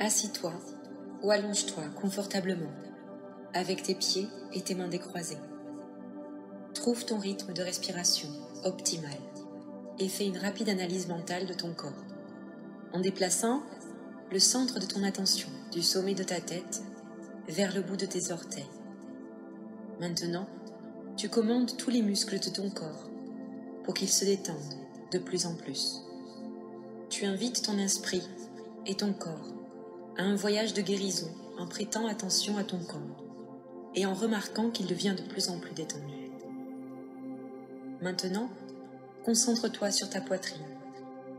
Assis-toi ou allonge-toi confortablement, avec tes pieds et tes mains décroisés. Trouve ton rythme de respiration optimal et fais une rapide analyse mentale de ton corps, en déplaçant le centre de ton attention du sommet de ta tête vers le bout de tes orteils. Maintenant, tu commandes tous les muscles de ton corps pour qu'ils se détendent de plus en plus. Tu invites ton esprit et ton corps à un voyage de guérison en prêtant attention à ton corps et en remarquant qu'il devient de plus en plus détendu. Maintenant, concentre-toi sur ta poitrine,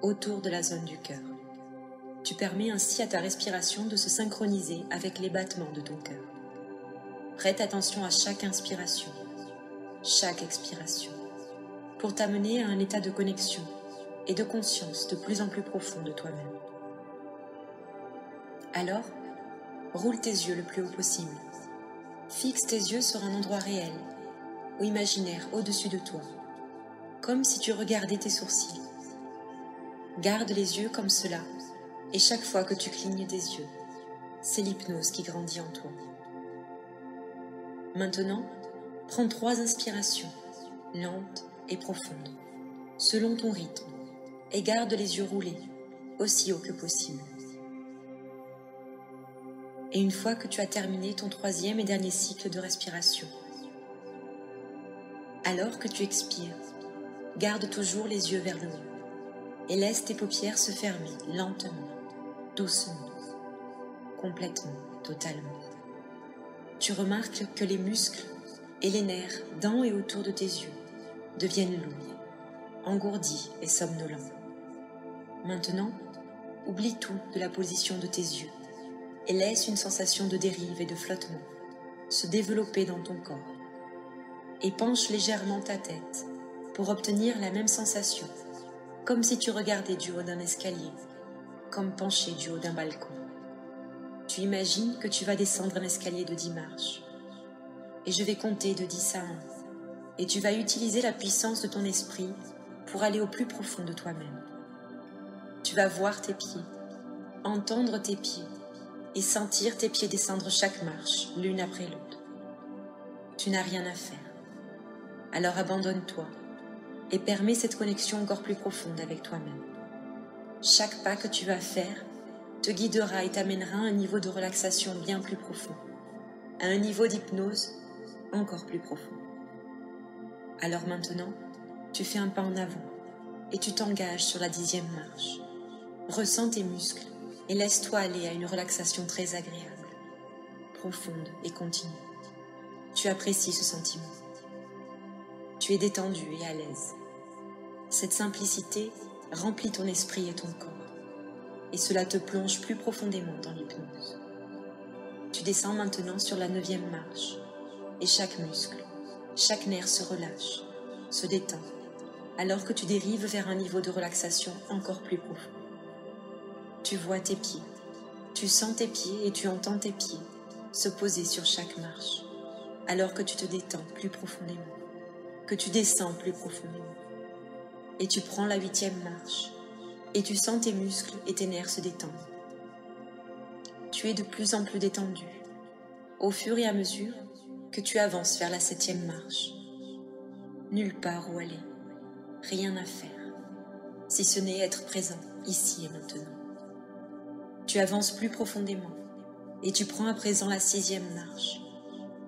autour de la zone du cœur. Tu permets ainsi à ta respiration de se synchroniser avec les battements de ton cœur. Prête attention à chaque inspiration, chaque expiration, pour t'amener à un état de connexion et de conscience de plus en plus profond de toi-même. Alors, roule tes yeux le plus haut possible. Fixe tes yeux sur un endroit réel ou imaginaire au-dessus de toi, comme si tu regardais tes sourcils. Garde les yeux comme cela, et chaque fois que tu clignes tes yeux, c'est l'hypnose qui grandit en toi. Maintenant, prends 3 inspirations, lentes et profondes, selon ton rythme, et garde les yeux roulés, aussi haut que possible. Et une fois que tu as terminé ton 3e et dernier cycle de respiration, alors que tu expires, garde toujours les yeux vers le haut et laisse tes paupières se fermer lentement, doucement, complètement, totalement. Tu remarques que les muscles et les nerfs dans et autour de tes yeux deviennent lourds, engourdis et somnolents. Maintenant, oublie tout de la position de tes yeux et laisse une sensation de dérive et de flottement se développer dans ton corps. Et penche légèrement ta tête pour obtenir la même sensation, comme si tu regardais du haut d'un escalier, comme penché du haut d'un balcon. Tu imagines que tu vas descendre un escalier de 10 marches, et je vais compter de 10 à 1, et tu vas utiliser la puissance de ton esprit pour aller au plus profond de toi-même. Tu vas voir tes pieds, entendre tes pieds, et sentir tes pieds descendre chaque marche, l'une après l'autre. Tu n'as rien à faire. Alors abandonne-toi et permets cette connexion encore plus profonde avec toi-même. Chaque pas que tu vas faire te guidera et t'amènera à un niveau de relaxation bien plus profond, à un niveau d'hypnose encore plus profond. Alors maintenant, tu fais un pas en avant et tu t'engages sur la 10e marche. Ressens tes muscles et laisse-toi aller à une relaxation très agréable, profonde et continue. Tu apprécies ce sentiment. Tu es détendu et à l'aise. Cette simplicité remplit ton esprit et ton corps, et cela te plonge plus profondément dans l'hypnose. Tu descends maintenant sur la 9e marche, et chaque muscle, chaque nerf se relâche, se détend, alors que tu dérives vers un niveau de relaxation encore plus profond. Tu vois tes pieds, tu sens tes pieds et tu entends tes pieds se poser sur chaque marche, alors que tu te détends plus profondément, que tu descends plus profondément. Et tu prends la 8e marche, et tu sens tes muscles et tes nerfs se détendre. Tu es de plus en plus détendu, au fur et à mesure que tu avances vers la 7e marche. Nulle part où aller, rien à faire, si ce n'est être présent ici et maintenant. Tu avances plus profondément et tu prends à présent la 6e marche.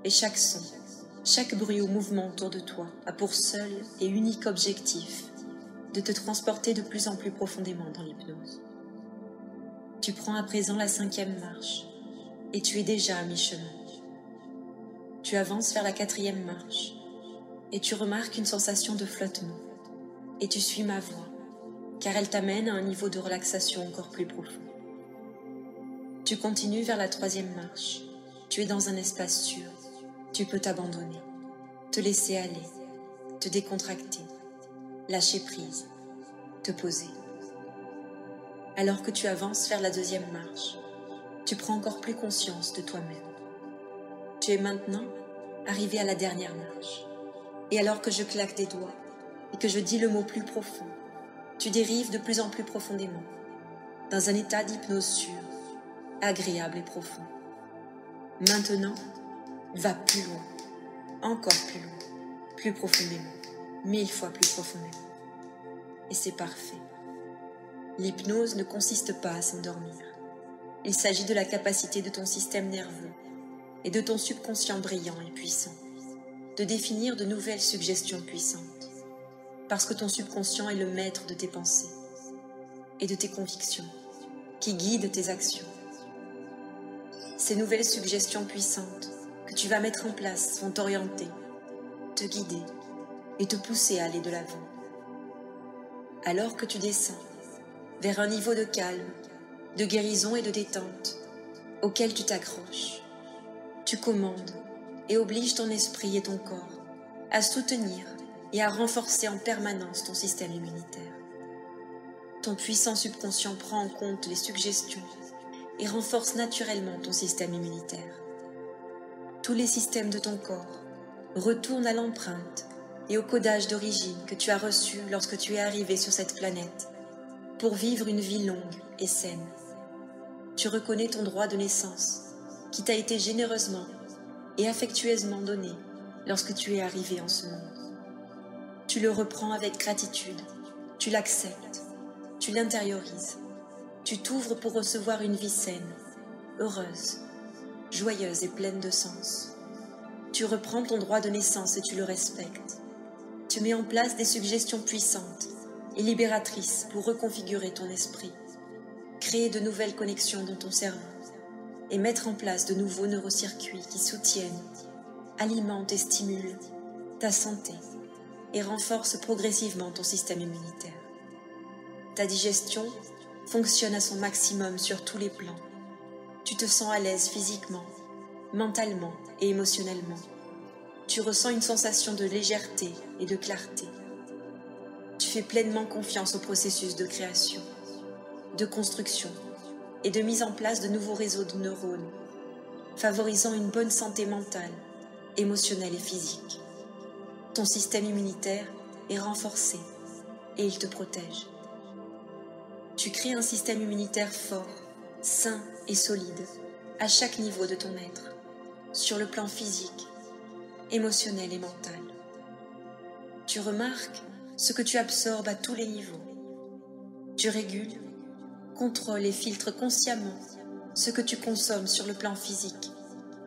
Et chaque son, chaque bruit ou mouvement autour de toi a pour seul et unique objectif de te transporter de plus en plus profondément dans l'hypnose. Tu prends à présent la 5e marche et tu es déjà à mi-chemin. Tu avances vers la 4e marche et tu remarques une sensation de flottement et tu suis ma voix car elle t'amène à un niveau de relaxation encore plus profond. Tu continues vers la 3e marche. Tu es dans un espace sûr. Tu peux t'abandonner, te laisser aller, te décontracter, lâcher prise, te poser. Alors que tu avances vers la 2e marche, tu prends encore plus conscience de toi-même. Tu es maintenant arrivé à la dernière marche. Et alors que je claque des doigts et que je dis le mot plus profond, tu dérives de plus en plus profondément, dans un état d'hypnose sûre, agréable et profond. Maintenant, va plus loin, encore plus loin, plus profondément, 1000 fois plus profondément. Et c'est parfait. L'hypnose ne consiste pas à s'endormir. Il s'agit de la capacité de ton système nerveux et de ton subconscient brillant et puissant de définir de nouvelles suggestions puissantes, parce que ton subconscient est le maître de tes pensées et de tes convictions, qui guident tes actions. Ces nouvelles suggestions puissantes que tu vas mettre en place vont t'orienter, te guider et te pousser à aller de l'avant. Alors que tu descends vers un niveau de calme, de guérison et de détente auquel tu t'accroches, tu commandes et obliges ton esprit et ton corps à soutenir et à renforcer en permanence ton système immunitaire. Ton puissant subconscient prend en compte les suggestions et renforce naturellement ton système immunitaire. Tous les systèmes de ton corps retournent à l'empreinte et au codage d'origine que tu as reçu lorsque tu es arrivé sur cette planète pour vivre une vie longue et saine. Tu reconnais ton droit de naissance qui t'a été généreusement et affectueusement donné lorsque tu es arrivé en ce monde. Tu le reprends avec gratitude, tu l'acceptes, tu l'intériorises, tu t'ouvres pour recevoir une vie saine, heureuse, joyeuse et pleine de sens. Tu reprends ton droit de naissance et tu le respectes. Tu mets en place des suggestions puissantes et libératrices pour reconfigurer ton esprit, créer de nouvelles connexions dans ton cerveau et mettre en place de nouveaux neurocircuits qui soutiennent, alimentent et stimulent ta santé et renforcent progressivement ton système immunitaire. Ta digestion fonctionne à son maximum sur tous les plans. Tu te sens à l'aise physiquement, mentalement et émotionnellement. Tu ressens une sensation de légèreté et de clarté. Tu fais pleinement confiance au processus de création, de construction et de mise en place de nouveaux réseaux de neurones, favorisant une bonne santé mentale, émotionnelle et physique. Ton système immunitaire est renforcé et il te protège. Tu crées un système immunitaire fort, sain et solide à chaque niveau de ton être, sur le plan physique, émotionnel et mental. Tu remarques ce que tu absorbes à tous les niveaux. Tu régules, contrôles et filtres consciemment ce que tu consommes sur le plan physique,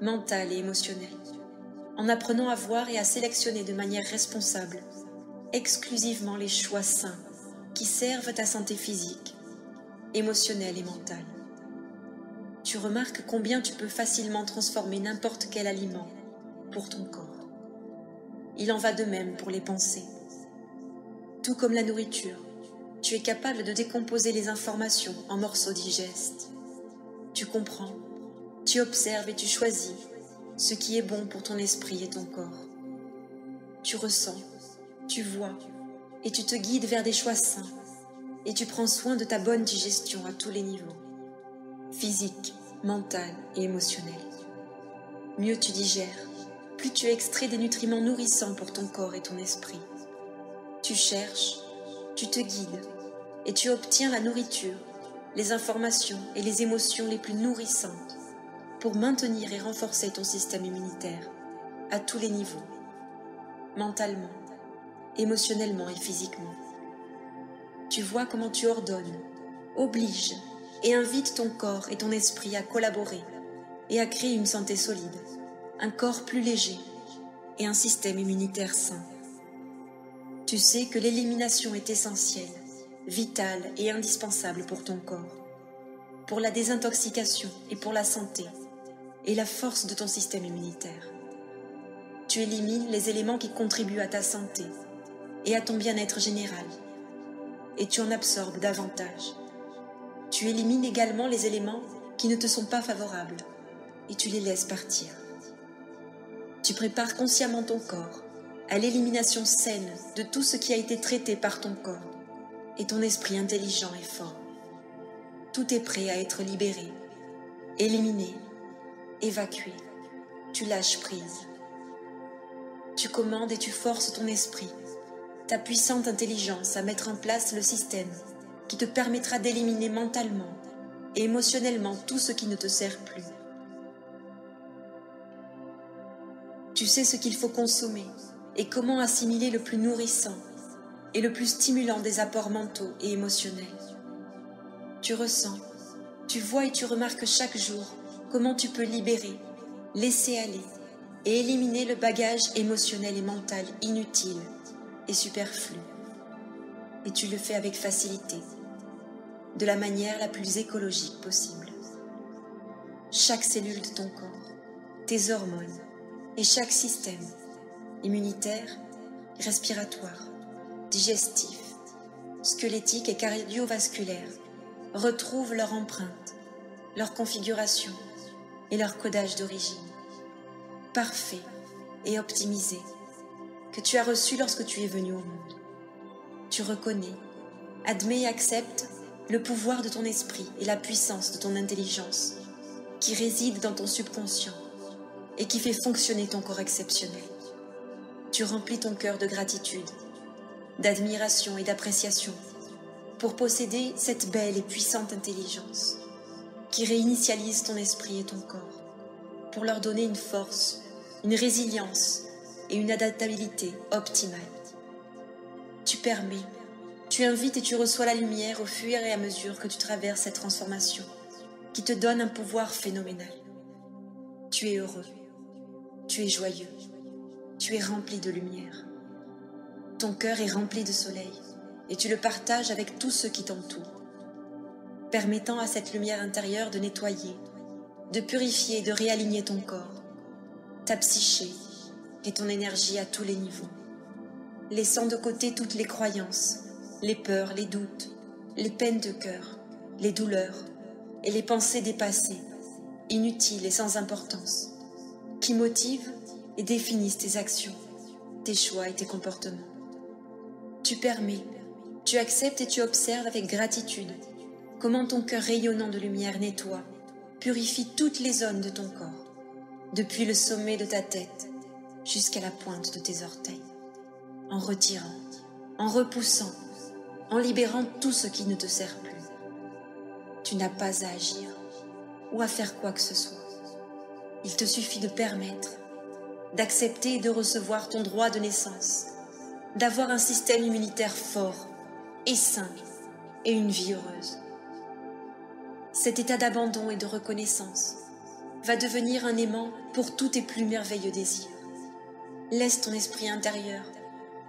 mental et émotionnel, en apprenant à voir et à sélectionner de manière responsable exclusivement les choix sains qui servent ta santé physique, émotionnelle et mentale. Tu remarques combien tu peux facilement transformer n'importe quel aliment pour ton corps. Il en va de même pour les pensées. Tout comme la nourriture, tu es capable de décomposer les informations en morceaux digestes. Tu comprends, tu observes et tu choisis ce qui est bon pour ton esprit et ton corps. Tu ressens, tu vois et tu te guides vers des choix sains et tu prends soin de ta bonne digestion à tous les niveaux, physique, mental et émotionnel. Mieux tu digères, plus tu extrais des nutriments nourrissants pour ton corps et ton esprit. Tu cherches, tu te guides et tu obtiens la nourriture, les informations et les émotions les plus nourrissantes pour maintenir et renforcer ton système immunitaire à tous les niveaux, mentalement, émotionnellement et physiquement. Tu vois comment tu ordonnes, obliges et invites ton corps et ton esprit à collaborer et à créer une santé solide, un corps plus léger et un système immunitaire sain. Tu sais que l'élimination est essentielle, vitale et indispensable pour ton corps, pour la désintoxication et pour la santé et la force de ton système immunitaire. Tu élimines les éléments qui contribuent à ta santé et à ton bien-être général, et tu en absorbes davantage. Tu élimines également les éléments qui ne te sont pas favorables, et tu les laisses partir. Tu prépares consciemment ton corps à l'élimination saine de tout ce qui a été traité par ton corps et ton esprit intelligent et fort. Tout est prêt à être libéré, éliminé, évacué. Tu lâches prise. Tu commandes et tu forces ton esprit, ta puissante intelligence à mettre en place le système qui te permettra d'éliminer mentalement et émotionnellement tout ce qui ne te sert plus. Tu sais ce qu'il faut consommer et comment assimiler le plus nourrissant et le plus stimulant des apports mentaux et émotionnels. Tu ressens, tu vois et tu remarques chaque jour comment tu peux libérer, laisser aller et éliminer le bagage émotionnel et mental inutile et superflu. Et tu le fais avec facilité, de la manière la plus écologique possible. Chaque cellule de ton corps, tes hormones et chaque système, immunitaire, respiratoire, digestif, squelettique et cardiovasculaire, retrouvent leur empreinte, leur configuration et leur codage d'origine, parfait et optimisé, que tu as reçu lorsque tu es venu au monde. Tu reconnais, admets et acceptes le pouvoir de ton esprit et la puissance de ton intelligence qui réside dans ton subconscient et qui fait fonctionner ton corps exceptionnel. Tu remplis ton cœur de gratitude, d'admiration et d'appréciation pour posséder cette belle et puissante intelligence qui réinitialise ton esprit et ton corps pour leur donner une force, une résilience et une adaptabilité optimale. Tu permets, tu invites et tu reçois la lumière au fur et à mesure que tu traverses cette transformation qui te donne un pouvoir phénoménal. Tu es heureux, tu es joyeux, tu es rempli de lumière. Ton cœur est rempli de soleil et tu le partages avec tous ceux qui t'entourent, permettant à cette lumière intérieure de nettoyer, de purifier et de réaligner ton corps, ta psyché et ton énergie à tous les niveaux, laissant de côté toutes les croyances, les peurs, les doutes, les peines de cœur, les douleurs et les pensées dépassées, inutiles et sans importance, qui motivent et définissent tes actions, tes choix et tes comportements. Tu permets, tu acceptes et tu observes avec gratitude comment ton cœur rayonnant de lumière nettoie, purifie toutes les zones de ton corps, depuis le sommet de ta tête jusqu'à la pointe de tes orteils, en retirant, en repoussant, en libérant tout ce qui ne te sert plus. Tu n'as pas à agir ou à faire quoi que ce soit. Il te suffit de permettre, d'accepter et de recevoir ton droit de naissance, d'avoir un système immunitaire fort et sain et une vie heureuse. Cet état d'abandon et de reconnaissance va devenir un aimant pour tous tes plus merveilleux désirs. Laisse ton esprit intérieur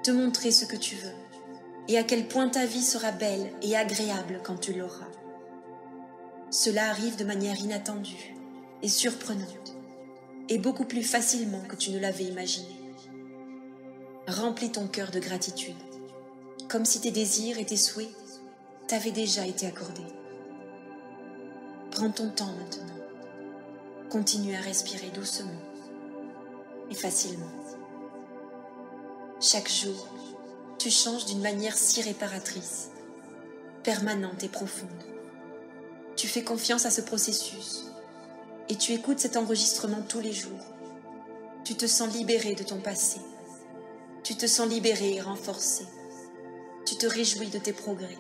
te montrer ce que tu veux et à quel point ta vie sera belle et agréable quand tu l'auras. Cela arrive de manière inattendue et surprenante et beaucoup plus facilement que tu ne l'avais imaginé. Remplis ton cœur de gratitude, comme si tes désirs et tes souhaits t'avaient déjà été accordés. Prends ton temps maintenant. Continue à respirer doucement et facilement. Chaque jour, tu changes d'une manière si réparatrice, permanente et profonde. Tu fais confiance à ce processus et tu écoutes cet enregistrement tous les jours. Tu te sens libéré de ton passé. Tu te sens libéré et renforcé. Tu te réjouis de tes progrès.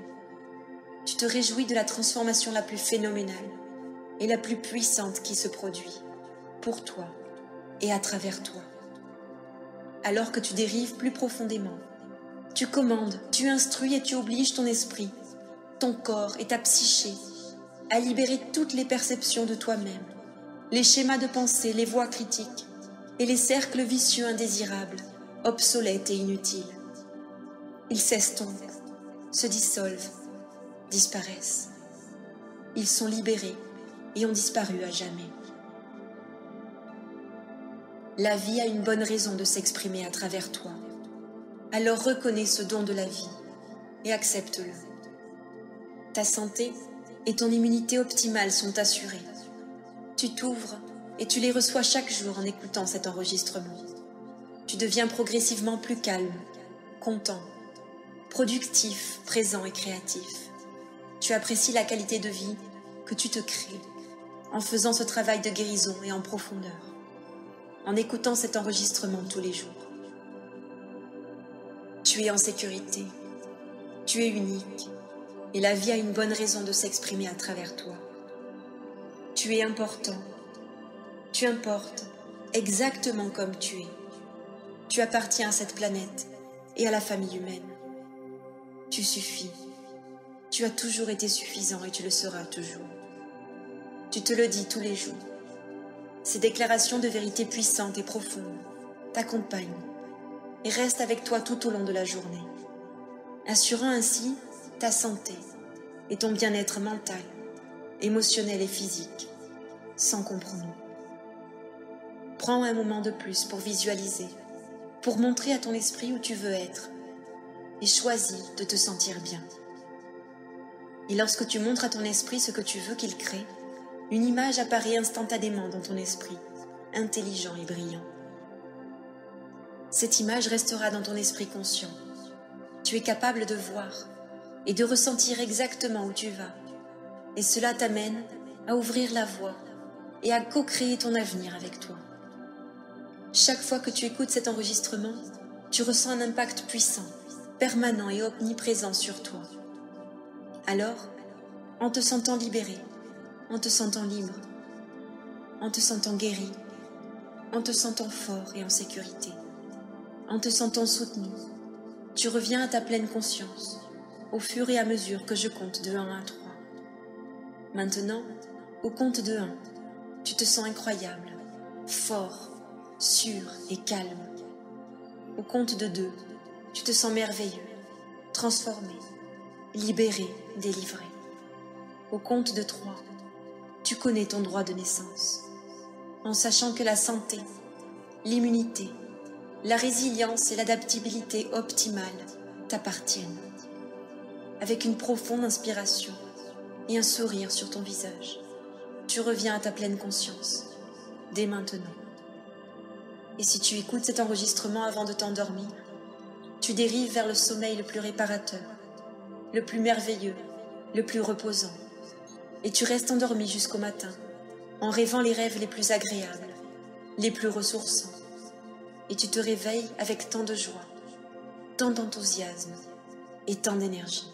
Tu te réjouis de la transformation la plus phénoménale et la plus puissante qui se produit pour toi et à travers toi. Alors que tu dérives plus profondément, tu commandes, tu instruis et tu obliges ton esprit, ton corps et ta psyché à libérer toutes les perceptions de toi-même, les schémas de pensée, les voix critiques et les cercles vicieux indésirables, obsolètes et inutiles. Ils s'estompent, se dissolvent, disparaissent. Ils sont libérés et ont disparu à jamais. La vie a une bonne raison de s'exprimer à travers toi. Alors reconnais ce don de la vie et accepte-le. Ta santé et ton immunité optimale sont assurées. Tu t'ouvres et tu les reçois chaque jour en écoutant cet enregistrement. Tu deviens progressivement plus calme, content, productif, présent et créatif. Tu apprécies la qualité de vie que tu te crées en faisant ce travail de guérison et en profondeur, en écoutant cet enregistrement tous les jours. Tu es en sécurité, tu es unique et la vie a une bonne raison de s'exprimer à travers toi. Tu es important. Tu importes exactement comme tu es. Tu appartiens à cette planète et à la famille humaine. Tu suffis. Tu as toujours été suffisant et tu le seras toujours. Tu te le dis tous les jours. Ces déclarations de vérité puissantes et profondes t'accompagnent et restent avec toi tout au long de la journée, assurant ainsi ta santé et ton bien-être mental, émotionnel et physique, sans compromis. Prends un moment de plus pour visualiser, pour montrer à ton esprit où tu veux être, et choisis de te sentir bien. Et lorsque tu montres à ton esprit ce que tu veux qu'il crée, une image apparaît instantanément dans ton esprit, intelligent et brillant. Cette image restera dans ton esprit conscient. Tu es capable de voir et de ressentir exactement où tu vas, et cela t'amène à ouvrir la voie et à co-créer ton avenir avec toi. Chaque fois que tu écoutes cet enregistrement, tu ressens un impact puissant, permanent et omniprésent sur toi. Alors, en te sentant libéré, en te sentant libre, en te sentant guéri, en te sentant fort et en sécurité, en te sentant soutenu, tu reviens à ta pleine conscience, au fur et à mesure que je compte de 1 à 3. Maintenant, au compte de 1, tu te sens incroyable, fort, sûr et calme. Au compte de 2, tu te sens merveilleux, transformé, libéré, délivré. Au compte de 3, tu connais ton droit de naissance, en sachant que la santé, l'immunité, la résilience et l'adaptabilité optimale t'appartiennent. Avec une profonde inspiration et un sourire sur ton visage, tu reviens à ta pleine conscience, dès maintenant. Et si tu écoutes cet enregistrement avant de t'endormir, tu dérives vers le sommeil le plus réparateur, le plus merveilleux, le plus reposant. Et tu restes endormi jusqu'au matin, en rêvant les rêves les plus agréables, les plus ressourçants. Et tu te réveilles avec tant de joie, tant d'enthousiasme et tant d'énergie.